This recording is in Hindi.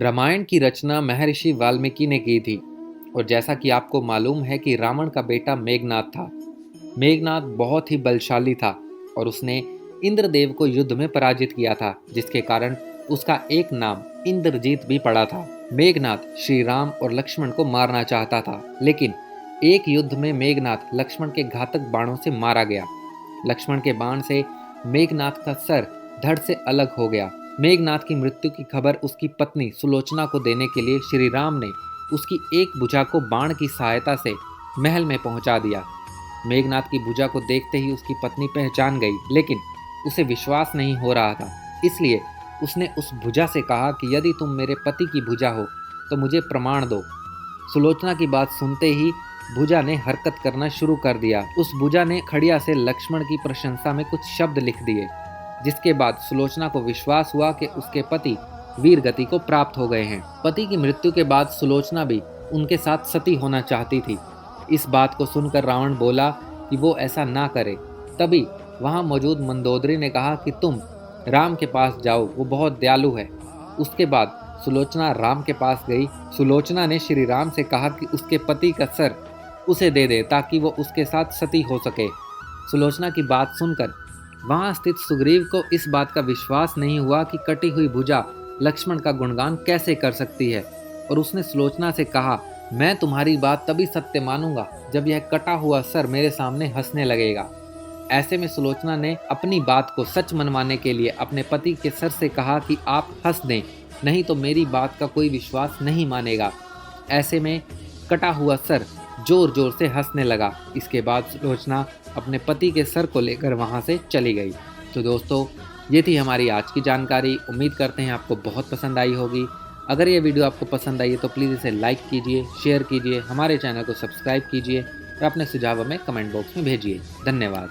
रामायण की रचना महर्षि वाल्मीकि ने की थी और जैसा कि आपको मालूम है कि रावण का बेटा मेघनाद था। मेघनाद बहुत ही बलशाली था और उसने इंद्रदेव को युद्ध में पराजित किया था, जिसके कारण उसका एक नाम इंद्रजीत भी पड़ा था। मेघनाद श्री राम और लक्ष्मण को मारना चाहता था, लेकिन एक युद्ध में मेघनाद लक्ष्मण के घातक बाणों से मारा गया। लक्ष्मण के बाण से मेघनाद का सर धड़ से अलग हो गया। मेघनाद की मृत्यु की खबर उसकी पत्नी सुलोचना को देने के लिए श्री राम ने उसकी एक भुजा को बाण की सहायता से महल में पहुंचा दिया। मेघनाद की भुजा को देखते ही उसकी पत्नी पहचान गई, लेकिन उसे विश्वास नहीं हो रहा था। इसलिए उसने उस भुजा से कहा कि यदि तुम मेरे पति की भुजा हो तो मुझे प्रमाण दो। सुलोचना की बात सुनते ही भुजा ने हरकत करना शुरू कर दिया। उस भुजा ने खड़िया से लक्ष्मण की प्रशंसा में कुछ शब्द लिख दिए, जिसके बाद सुलोचना को विश्वास हुआ कि उसके पति वीर गति को प्राप्त हो गए हैं। पति की मृत्यु के बाद सुलोचना भी उनके साथ सती होना चाहती थी। इस बात को सुनकर रावण बोला कि वो ऐसा ना करे। तभी वहां मौजूद मंदोदरी ने कहा कि तुम राम के पास जाओ, वो बहुत दयालु है। उसके बाद सुलोचना राम के पास गई। सुलोचना ने श्री राम से कहा कि उसके पति का सर उसे दे दे ताकि वो उसके साथ सती हो सके। सुलोचना की बात सुनकर वहां स्थित सुग्रीव को इस बात का विश्वास नहीं हुआ कि कटी हुई भुजा लक्ष्मण का गुणगान कैसे कर सकती है, और उसने सुलोचना से कहा, मैं तुम्हारी बात तभी सत्य मानूंगा जब यह कटा हुआ सर मेरे सामने हंसने लगेगा। ऐसे में सुलोचना ने अपनी बात को सच मनवाने के लिए अपने पति के सर से कहा कि आप हंस दें, नहीं तो मेरी बात का कोई विश्वास नहीं मानेगा। ऐसे में कटा हुआ सर जोर जोर से हंसने लगा। इसके बाद सुलोचना अपने पति के सर को लेकर वहां से चली गई। तो दोस्तों, ये थी हमारी आज की जानकारी। उम्मीद करते हैं आपको बहुत पसंद आई होगी। अगर ये वीडियो आपको पसंद आई है तो प्लीज़ इसे लाइक कीजिए, शेयर कीजिए, हमारे चैनल को सब्सक्राइब कीजिए और अपने सुझाव हमें कमेंट बॉक्स में भेजिए। धन्यवाद।